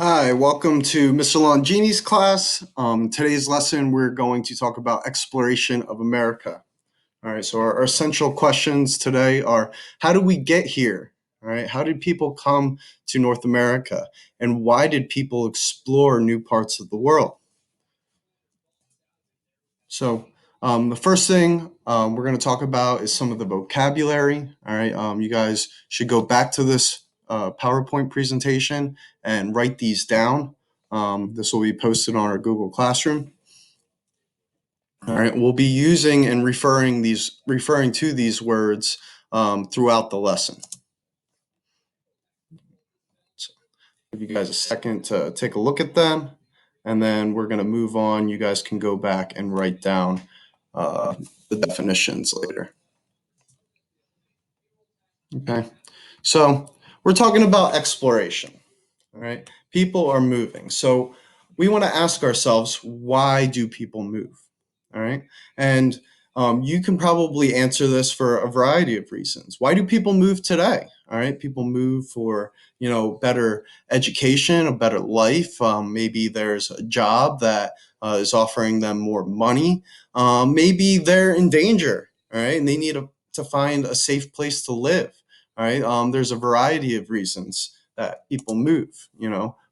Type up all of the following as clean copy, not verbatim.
Hi, welcome to Mr. Longini's class. Today's lesson, we're going to talk about exploration of America. All right, so our essential questions today are, how did we get here? All right, how did people come to North America? And why did people explore new parts of the world? So, the first thing we're going to talk about is some of the vocabulary. All right, you guys should go back to this PowerPoint presentation and write these down. This will be posted on our Google Classroom. All right, we'll be using and referring to these words throughout the lesson. So, give you guys a second to take a look at them, and then we're going to move on. You guys can go back and write down the definitions later. Okay. So we're talking about exploration, all right? People are moving. So we want to ask ourselves, why do people move? All right. And you can probably answer this for a variety of reasons. Why do people move today? All right. People move for, better education, a better life. Maybe there's a job that is offering them more money. Maybe they're in danger. All right. And they need to find a safe place to live. All right. There's a variety of reasons that people move.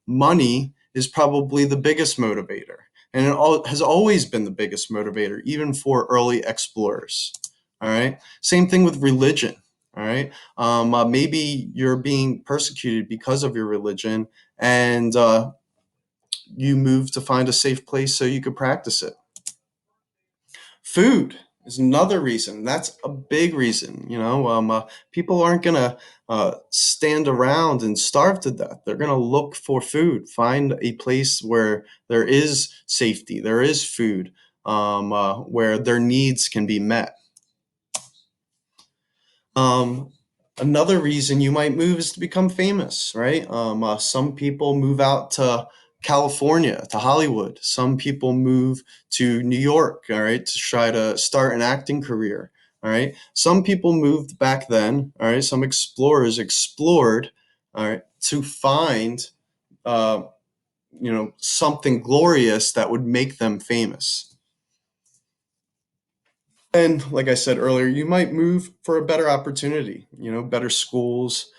Money is probably the biggest motivator, and has always been the biggest motivator, even for early explorers. All right. Same thing with religion. All right. Maybe you're being persecuted because of your religion, and you move to find a safe place so you could practice it. Food is another reason. That's a big reason. People aren't gonna stand around and starve to death. They're gonna look for food, find a place where there is safety, there is food, where their needs can be met. Um, Another reason you might move is to become famous, right? Some people move out to California, to Hollywood. Some people move to New York, all right, to try to start an acting career, all right. Some people moved back then, all right. Some explorers explored, all right, to find, uh, something glorious that would make them famous. And like I said earlier, you might move for a better opportunity, better schools,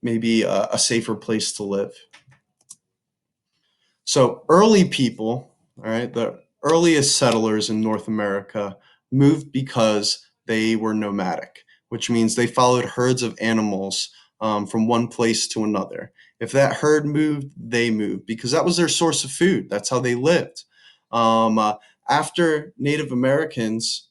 maybe a safer place to live. So early people, all right, the earliest settlers in North America moved because they were nomadic, which means they followed herds of animals from one place to another. If that herd moved, they moved because that was their source of food. That's how they lived. Um, uh, After Native Americans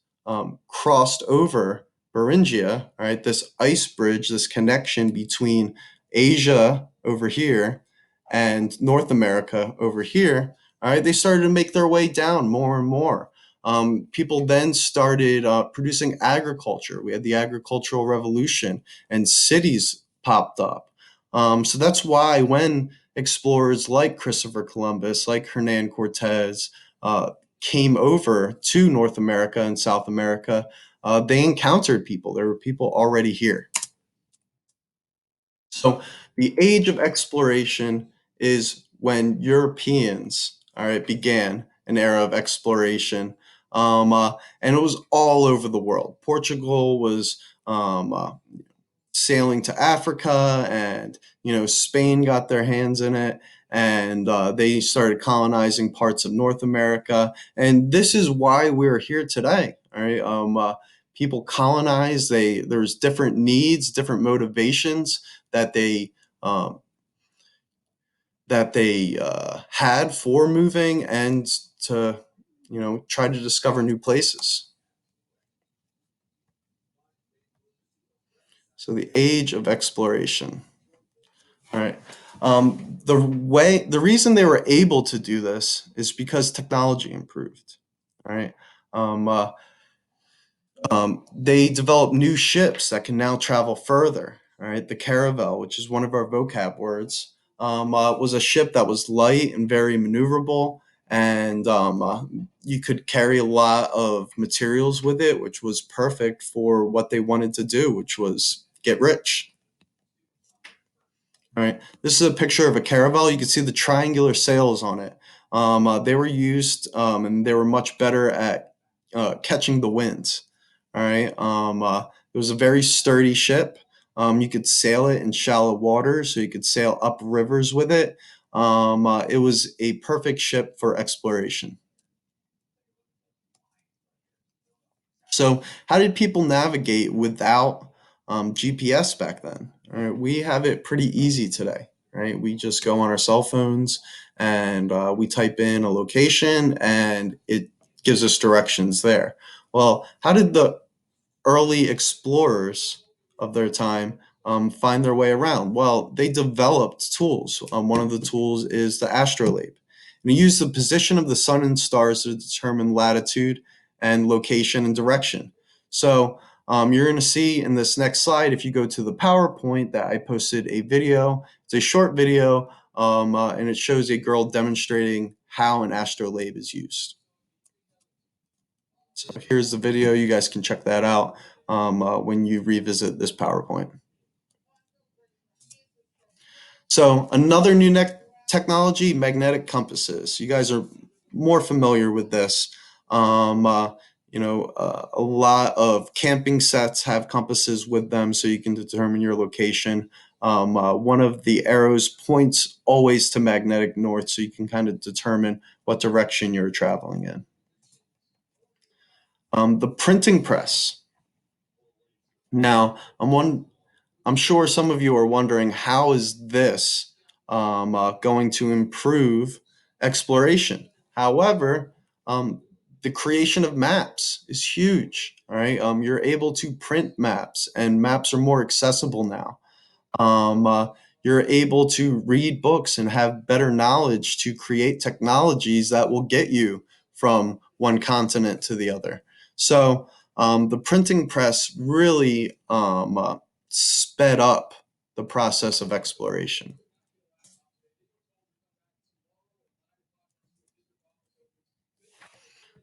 crossed over Beringia, all right, this ice bridge, this connection between Asia over here and North America over here, all right, they started to make their way down more and more. People then started producing agriculture. We had the agricultural revolution, and cities popped up. So that's why when explorers like Christopher Columbus, like Hernan Cortez, came over to North America and South America, they encountered people. There were people already here. So the age of exploration is when Europeans, all right, began an era of exploration, and it was all over the world. Portugal was sailing to Africa, and Spain got their hands in it, and they started colonizing parts of North America, and this is why we're here today. All right, people colonized. There's different needs, different motivations that they um, had for moving and to try to discover new places. So the age of exploration. All right. The reason they were able to do this is because technology improved. All right. Um, uh, they developed new ships that can now travel further. All right. The Caravel, which is one of our vocab words, was a ship that was light and very maneuverable, and you could carry a lot of materials with it, which was perfect for what they wanted to do, which was get rich. All right, this is a picture of a caravel. You can see the triangular sails on it. They were used, and they were much better at catching the winds. All right, it was a very sturdy ship. You could sail it in shallow water, so you could sail up rivers with it. It was a perfect ship for exploration. So, how did people navigate without GPS back then? All right, we have it pretty easy today, right? We just go on our cell phones and we type in a location and it gives us directions there. Well, how did the early explorers of their time find their way around? Well, they developed tools. One of the tools is the astrolabe. And they used the position of the sun and stars to determine latitude and location and direction. So you're going to see in this next slide, if you go to the PowerPoint, that I posted a video. It's a short video, and it shows a girl demonstrating how an astrolabe is used. So here's the video. You guys can check that out when you revisit this PowerPoint. So another new technology, magnetic compasses. You guys are more familiar with this. Um, uh, a lot of camping sets have compasses with them so you can determine your location. One of the arrows points always to magnetic north so you can kind of determine what direction you're traveling in. The printing press. Now, I'm sure some of you are wondering, how is this going to improve exploration? However, the creation of maps is huge. All right, you're able to print maps, and maps are more accessible now. Um, uh, you're able to read books and have better knowledge to create technologies that will get you from one continent to the other. So the printing press really sped up the process of exploration.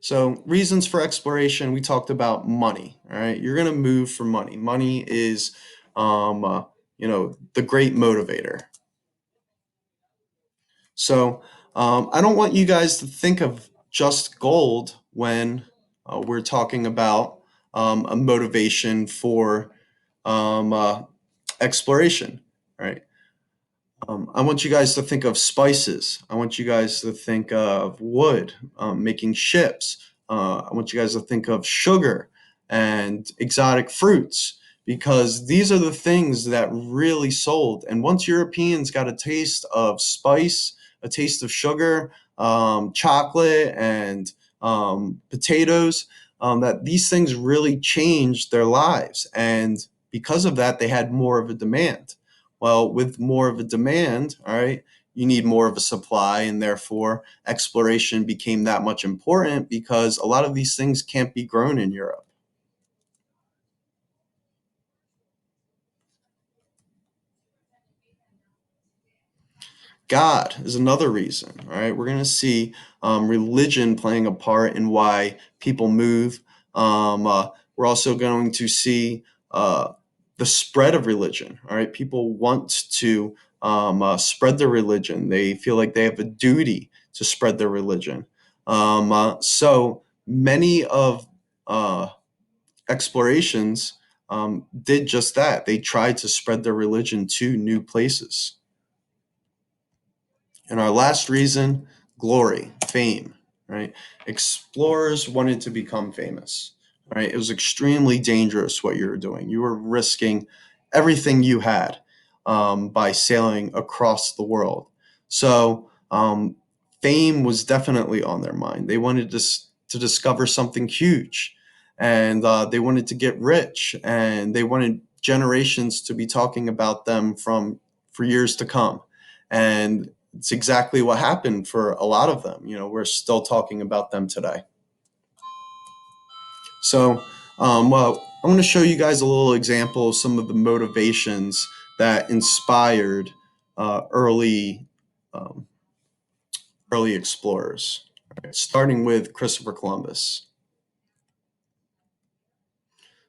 So reasons for exploration, we talked about money. All right, you're going to move for money. Money is, um, uh, the great motivator. So I don't want you guys to think of just gold when we're talking about a motivation for um, uh, exploration, right? I want you guys to think of spices. I want you guys to think of wood, making ships. I want you guys to think of sugar and exotic fruits because these are the things that really sold. And once Europeans got a taste of spice, a taste of sugar, chocolate, and potatoes, that these things really changed their lives. And because of that, they had more of a demand. Well, with more of a demand, all right, you need more of a supply, and therefore exploration became that much important because a lot of these things can't be grown in Europe. God is another reason. All right, we're going to see religion playing a part in why people move. We're also going to see the spread of religion. All right, people want to spread their religion. They feel like they have a duty to spread their religion. So many of explorations did just that. They tried to spread their religion to new places. And our last reason, glory, fame, right? Explorers wanted to become famous, right? It was extremely dangerous what you were doing. You were risking everything you had by sailing across the world. So fame was definitely on their mind. They wanted to discover something huge, and they wanted to get rich, and they wanted generations to be talking about them for years to come. And it's exactly what happened for a lot of them. We're still talking about them today. So, well, I'm going to show you guys a little example of some of the motivations that inspired early um, early explorers. Right, starting with Christopher Columbus.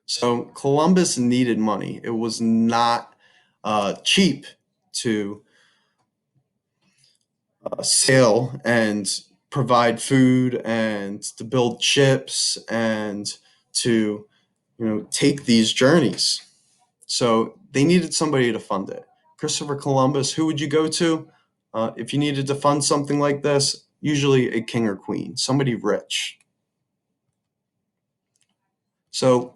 So Columbus needed money. It was not cheap to sail and provide food and to build ships and to take these journeys. So they needed somebody to fund it. Christopher Columbus, who would you go to if you needed to fund something like this? Usually a king or queen, somebody rich. So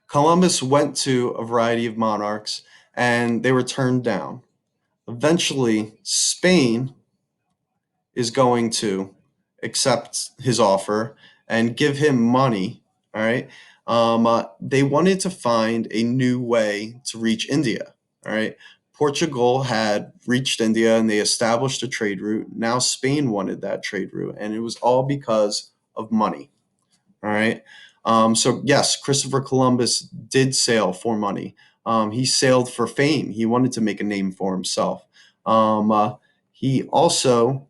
Columbus went to a variety of monarchs and they were turned down. Eventually, Spain is going to accept his offer and give him money. All right. They wanted to find a new way to reach India. All right. Portugal had reached India and they established a trade route. Now Spain wanted that trade route, and it was all because of money. All right. So, yes, Christopher Columbus did sail for money. He sailed for fame. He wanted to make a name for himself. He also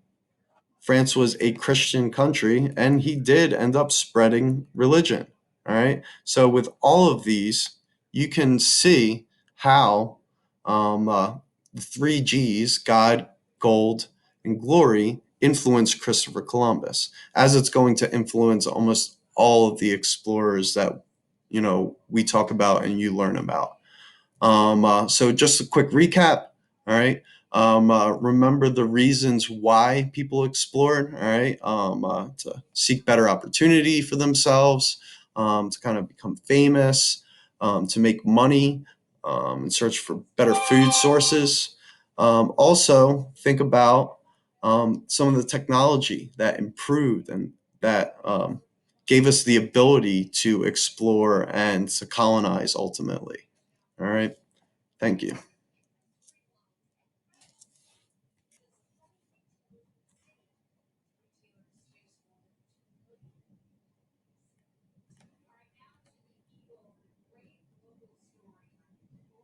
France was a Christian country, and he did end up spreading religion. All right. So, with all of these, you can see how the three G's, God, gold, and glory, influenced Christopher Columbus, as it's going to influence almost all of the explorers that we talk about and you learn about. So just a quick recap. All right. Remember the reasons why people explored. All right. To seek better opportunity for themselves, to kind of become famous, to make money, and search for better food sources. Also, think about some of the technology that improved and that gave us the ability to explore and to colonize ultimately. All right. Thank you.